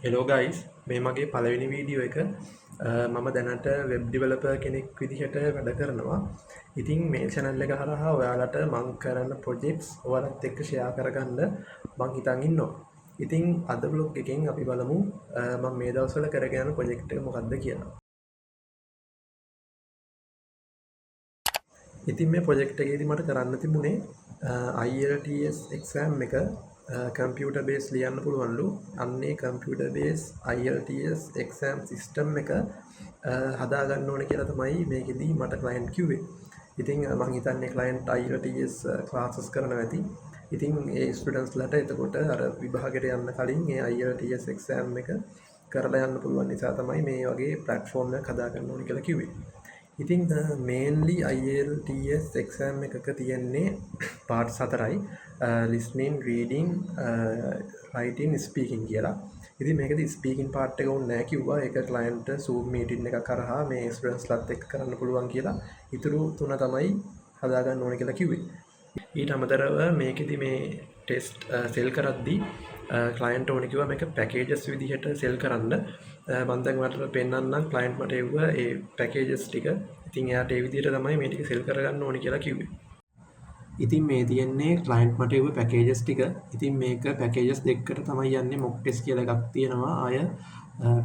Hello guys මේ මගේ පළවෙනි වීඩියෝ එක මම දැනට වෙබ් ඩිවලපර් කෙනෙක් විදිහට වැඩ කරනවා. ඉතින් මේ channel එක හරහා ඔයාලට මම කරන projects ඔයාලත් එක්ක share කරගන්න මම හිතන් ඉන්නවා. ඉතින් අද vlog එකෙන් අපි බලමු මම මේ දවස්වල කරගෙන යන project එක මොකක්ද කියලා. ඉතින් මේ project එකේදී මට කරන්න තිබුණේ IELTS exam එක computer based ලියන්න පුළුවන්ලු. අන්නේ computer based IELTS exam system එක හදා ගන්න ඕනේ කියලා තමයි මේකෙදී මට client කිව්වේ. ඉතින් මම හිතන්නේ client IELTS classes කරනවා ඇති. ඉතින් ඒ students ලට එතකොට අර විභාගයට යන්න කලින් ඒ IELTS exam එක කරලා යන්න පුළුවන් නිසා තමයි මේ වගේ platform එකක් හදා ගන්න ඕනේ කියලා කිව්වේ. ඉතින් mainly IELTS exam එකක තියෙන්නේ parts 4යි listening, reading, writing, speaking කියලා. ඉතින් මේකදී speaking part එක උන්නේ නැහැ කිව්වා. ඒක client Zoom meeting එකක් කරහා මේ students ලත් එක්ක කරන්න පුළුවන් කියලා. ඊටු තුන තමයි හදා ගන්න ඕනේ කියලා කිව්වේ. ඊට අමතරව මේකෙදි මේ test sell කරද්දී client ඕනේ කිව්වා මේක packages විදිහට sell කරන්න. මම දැන් ඔයාලට පෙන්නන්නම් client මට එව්වා ඒ packages ටික. ඉතින් එයාට ඒ විදිහට තමයි මේ ටික sell කරගන්න ඕනේ කියලා කිව්වේ. ඉතින් මේ තියෙන්නේ client මට එව්ව packages ටික. ඉතින් මේක packages දෙකකට තමයි යන්නේ. mock test කියලා එකක් තියෙනවා. ආය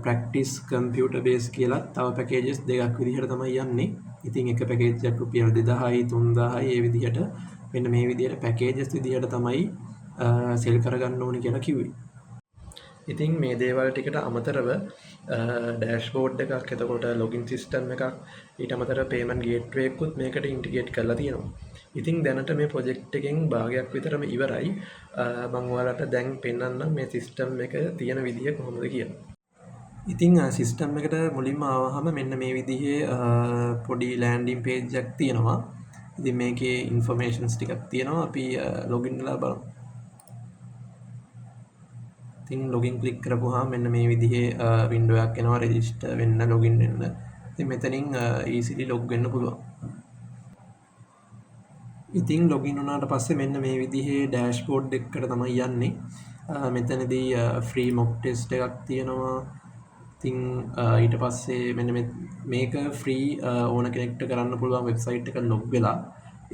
practice computer based කියලා තව packages දෙකක් විදිහට තමයි යන්නේ. ඉතින් එක package එකක් රුපියල් 2000යි 3000යි ඒ විදිහට මෙන්න මේ විදිහට packages විදිහට තමයි sell කරගන්න ඕනේ කියලා කිව්වේ. ඉතින් මේ දේවල් ටිකට අමතරව dashboard එකක්, එතකොට login system එකක්, ඊට අමතරව payment gateway එකකුත් මේකට integrate කරලා තියෙනවා. ඉතින් දැනට මේ project එකෙන් භාගයක් විතරම ඉවරයි. මම ඔයාලට දැන් පෙන්නන්නම් මේ system එක තියෙන විදිය කොහොමද කියලා. ඉතින් system එකට මුලින්ම ආවහම මෙන්න මේ විදිහේ පොඩි landing page එකක් තියෙනවා. ඉතින් මේකේ informations ටිකක් තියෙනවා. අපි login වෙලා බලමු. ඉතින් login click කරපුවාම මෙන්න මේ විදිහේ window එකක් එනවා. register වෙන්න, login වෙන්න. ඉතින් මෙතනින් easily log වෙන්න පුළුවන්. ඉතින් login වුණාට පස්සේ මෙන්න මේ විදිහේ dashboard එකකට තමයි යන්නේ. මෙතනදී free mock test එකක් තියෙනවා. ඉතින් ඊට පස්සේ මෙන්න මේක free ඕන කෙනෙක්ට කරන්න පුළුවන් website එක log වෙලා.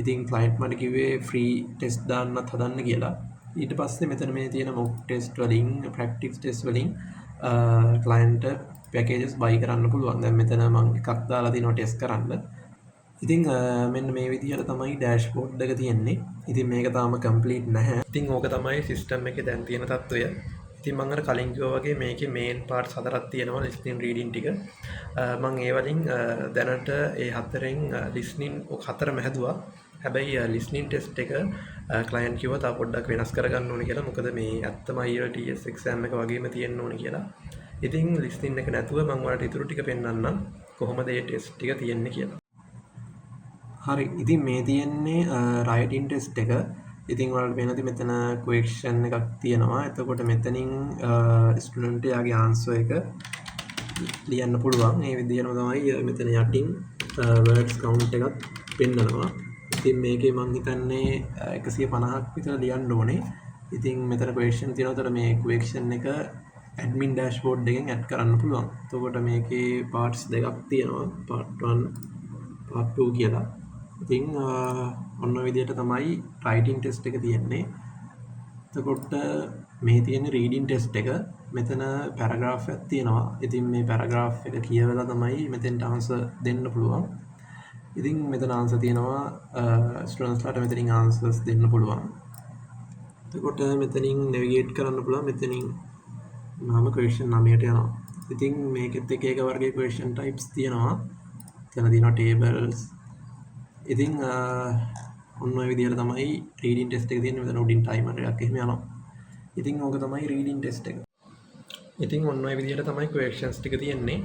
ඉතින් client මට කිව්වේ free test දාන්නත් හදන්න කියලා. ඊට පස්සේ මෙතන මේ තියෙන mock test වලින් practice test වලින් client packages buy කරන්න පුළුවන්. දැන් මෙතන මම එකක් දාලා තිනවා test කරන්න. ඉතින් මෙන්න මේ විදිහට තමයි dashboard එක තියෙන්නේ. ඉතින් මේක තාම complete නැහැ. ඉතින් ඕක තමයි system එකේ දැන් තියෙන තත්ත්වය. ඉතින් මම අර කලින් කිව්වා වගේ මේකේ main parts 4ක් තියෙනවා listening, reading ටික. මම ඒ වලින් දැනට ඒ හතරෙන් listening ඔක හතරම හැදුවා. හැබැයි listening test එක client කිව්වා තව පොඩ්ඩක් වෙනස් කරගන්න ඕනේ කියලා. මොකද මේ ඇත්තම IELTS exam එක වගේම තියෙන්න ඕනේ කියලා. ඉතින් listening එක නැතුව මම ඔයාලට ඊටු ටික පෙන්නන්නම් කොහොමද මේ test ටික තියෙන්නේ කියලා. හරි. ඉතින් මේ තියෙන්නේ writing test එක. ඉතින් ඔයාලට වෙනදි මෙතන question එකක් තියෙනවා. එතකොට මෙතනින් student යාගේ answer එක ලියන්න පුළුවන්. මේ විදිහටම තමයි මෙතන යටින් words count එකක් පෙන්නනවා. ඉතින් මේකේ මම හිතන්නේ 150ක් විතර ලියන්න ඕනේ. ඉතින් මෙතන question තියෙනවා. ඒතර මේ question එක admin dashboard එකෙන් add කරන්න පුළුවන්. එතකොට මේකේ parts දෙකක් තියෙනවා. part 1 part 2 කියලා. ඉතින් ඔන්න විදිහට තමයි writing test එක තියෙන්නේ. එතකොට මේ තියෙන reading test එක මෙතන paragraph එකක් තියෙනවා. ඉතින් මේ paragraph එක කියවලා තමයි මෙතෙන්ට answer දෙන්න පුළුවන්. ඉතින් මෙතන answer තියෙනවා students ලාට මෙතනින් answers දෙන්න පුළුවන්. එතකොට මෙතනින් navigate කරන්න පුළුවන්. මෙතනින් මම question 9ට යනවා. ඉතින් මේකෙත් එක වර්ගයේ question types තියෙනවා. එතන තියෙනවා tables. ඉතින් ඔන්න ඔය විදිහට තමයි reading test එක තියෙන්නේ. මෙතන උඩින් timer එකක් එහෙම යනවා. ඉතින් ඕක තමයි reading test එක. ඉතින් ඔන්න ඔය විදිහට තමයි questions ටික තියෙන්නේ.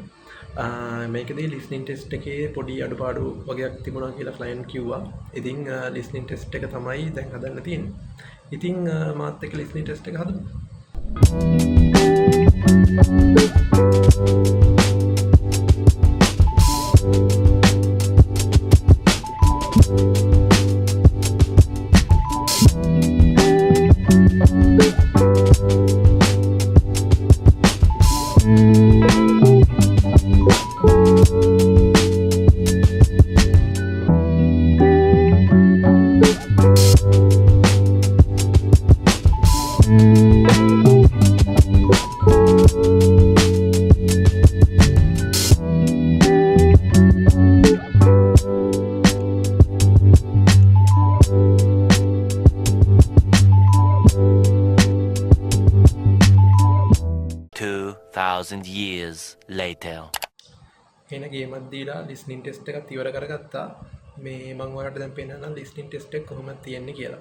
මේකදී listening test එකේ පොඩි අඩුපාඩු වගේක් තිබුණා කියලා client කිව්වා. ඉතින් listening test එක තමයි දැන් හදන්න තියෙන්නේ. ඉතින් මාත් එක්ක listening test එක හදමු. 2,000 years later. එන ගේමක් දීලා ලිස්නින් ටෙස්ට් එකත් ඉවර කරගත්තා. මේ මම ඔයාලට දැන් පෙන්නන්නම් ලිස්නින් ටෙස්ට් එක කොහොමද තියෙන්නේ කියලා.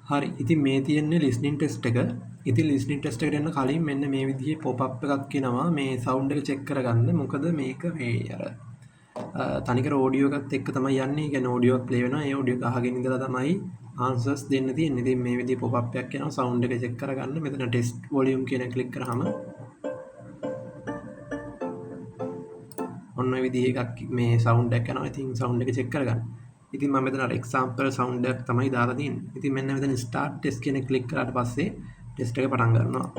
හරි. ඉතින් මේ තියෙන්නේ ලිස්නින් ටෙස්ට් එක. ඉතින් ලිස්නින් ටෙස්ට් එකට යන්න කලින් මෙන්න මේ විදිහේ පොප් අප් එකක් එනවා. මේ සවුන්ඩ් එක චෙක් කරගන්න. මොකද මේක මේ අර තනිකර ඔඩියෝ එකත් එක්ක තමයි යන්නේ. ඒ කියන්නේ ඔඩියෝ එක ප්ලේ වෙනවා. ඒ ඔඩියෝ එක අහගෙන ඉඳලා තමයි ආන්සර්ස් දෙන්න තියෙන්නේ. ඉතින් මේ විදිහේ පොප් අප් එකක් එනවා. සවුන්ඩ් එක චෙක් කරගන්න. මෙතන ටෙස්ට් වොලියුම් කියන එක ක්ලික් කරාම ඔන්න ඔය විදිහේ එකක් මේ සවුන්ඩ් එකක් යනවා. ඉතින් සවුන්ඩ් එක චෙක් කරගන්න. ඉතින් මම මෙතන අර එක්සැම්පල් සවුන්ඩ් එකක් තමයි දාලා තියෙන්නේ. ඉතින් මෙන්න මෙතන ස්ටාර්ට් ටෙස්ට් කියන එක ක්ලික් කරාට පස්සේ ටෙස්ට් එක පටන් ගන්නවා.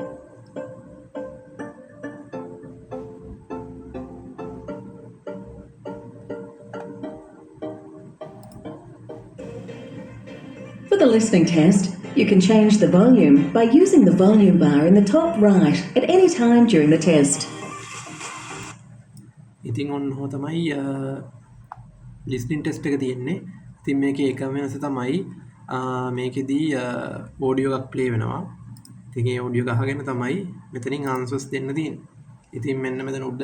For the listening test, you can change the volume by using the volume bar in the top right at any time during the test. ඉතින් ඔන්න ඔහොම තමයි ලිස්නින් ටෙස්ට් එක තියෙන්නේ. ඉතින් මේකේ එකම වෙනස තමයි මේකෙදී ඔඩියෝ එකක් ප්ලේ වෙනවා. ඉතින් ඒ ඔඩියෝ එක අහගෙන තමයි මෙතනින් ආන්සර්ස් දෙන්න තියෙන්නේ. ඉතින් මෙන්න මෙතන උඩ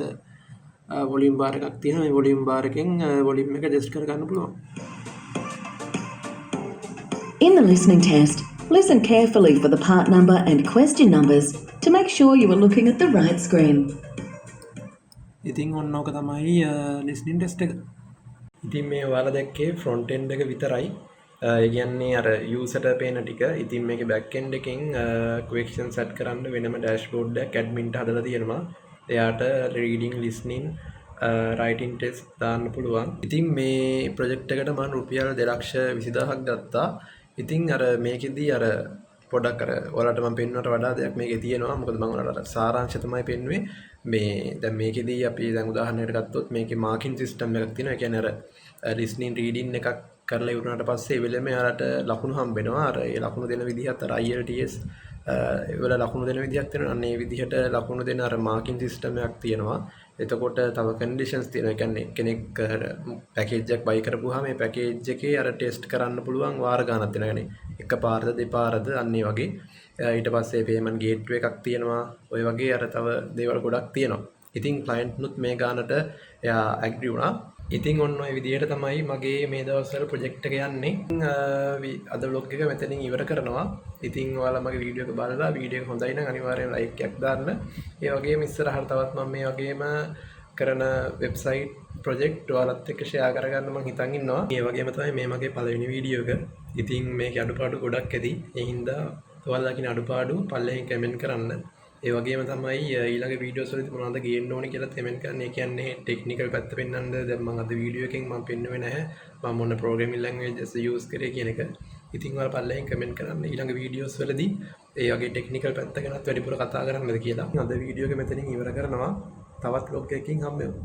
වොලියුම් බාර් එකක් තියෙනවා. මේ වොලියුම් බාර් එකෙන් වොලියුම් එක ඇඩ්ජස්ට් කරගන්න පුළුවන්. In the listening test, listen carefully for the part number and question numbers to make sure you are looking at the right screen. ඉතින් ඔන්න ඕක තමයි ලිස්නින් ටෙස්ට් එක. ඉතින් මේ ඔයාලා දැක්කේ ෆ්‍රොන්ට් එන්ඩ් එක විතරයි. ඒ කියන්නේ අර යූසර්ට පේන ටික. ඉතින් මේකේ බෑක් එන්ඩ් එකෙන් ක්වෙස්චන් සෙට් කරන්න වෙනම ඩෑෂ්බෝඩ් එකක් ඇඩ්මින්ට හදලා තියෙනවා. එයාට රීඩින් ලිස්නින් රයිටින් ටෙස්ට් දාන්න පුළුවන්. ඉතින් මේ ප්‍රොජෙක්ට් එකට මම රුපියල් 2,20,000ක් ගත්තා. ඉතින් අර මේකෙදී අර පොඩක් අර ඔයාලට මම පෙන්වන්නට වඩා දෙයක් මේකේ තියෙනවා. මොකද මම ඔයාලට සාරාංශය තමයි පෙන්වුවේ. මේ දැන් මේකෙදී අපි දැන් උදාහරණයකට ගත්තොත් මේකේ මාකින් සිස්ටම් එකක් තියෙනවා. ඒ කියන්නේ අර ලිස්නින් රීඩින් එකක් කරලා ඉවරනට පස්සේ ඒ වෙලෙම යාලට ලකුණු හම්බ වෙනවා. අර ඒ ලකුණු දෙන විදිහත් අර IELTS වල ලකුණු දෙන විදිහක් තියෙනවා. අන්න ඒ විදිහට ලකුණු දෙන අර මාකින් සිස්ටම් එකක් තියෙනවා. එතකොට තව කන්ඩිෂන්ස් තියෙනවා. ඒ කියන්නේ කෙනෙක් පැකේජ් එකක් බයි කරපුවාම මේ පැකේජ් එකේ අර ටෙස්ට් කරන්න පුළුවන් වාර ගණනක් තියෙනවා. يعني එකපාරද දෙපාරද අන්න ඒ වගේ. ඊට පස්සේ පේමන්ට් ගේට්වේ එකක් තියෙනවා. ඔය වගේ අර තව දේවල් ගොඩක් තියෙනවා. ඉතින් ක්ලයන්ට් නුත් මේ ගානට එයා ඇග්‍රි වුණා. ඉතින් ඔන්න ඔය විදිහට තමයි මගේ මේ දවස්වල ප්‍රොජෙක්ට් එක යන්නේ. අද vlog එක මෙතනින් ඉවර කරනවා. ඉතින් ඔයාලා මගේ වීඩියෝ එක බලලා වීඩියෝ එක හොඳයි නම් අනිවාර්යෙන් ලයික් එකක් දාන්න. ඒ වගේම ඉස්සරහට තවත් මම මේ වගේම කරන වෙබ්සයිට් ප්‍රොජෙක්ට් ඔයාලත් එක්ක ෂෙයා කරගන්න මම හිතන් ඉන්නවා. ඒ වගේම තමයි මේ මගේ පළවෙනි වීඩියෝ එක. ඉතින් මේකේ අඩුපාඩු ගොඩක් ඇති. ඒ හින්දා ඔයාලා දකින්න අඩුපාඩු පල්ලෙහින් කමෙන්ට් කරන්න. ඒ වගේම තමයි ඊළඟ වීඩියෝස් වලදී මොනවද ගේන්න ඕනේ කියලා කමෙන්ට් කරන්න. ඒ කියන්නේ ටෙක්නිකල් පැත්ත පෙන්වන්නද දැන් මම අද වීඩියෝ එකෙන් මම පෙන්නුවේ නැහැ. මම මොන ප්‍රෝග්‍රෑමින් ලැන්ග්වේජස් යූස් කරේ කියන එක. ඉතින් ඔයාලා පල්ලෙහින් කමෙන්ට් කරන්න ඊළඟ වීඩියෝස් වලදී ඒ වගේ ටෙක්නිකල් පැත්ත ගැනත් වැඩිපුර කතා කරන්නද කියලා. අද වීඩියෝ එක මෙතනින් ඉවර කරනවා. තවත් vlog එකකින් හම්බෙමු.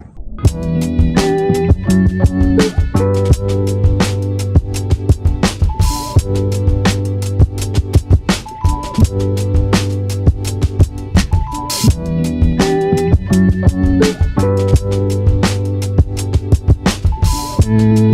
Thank you.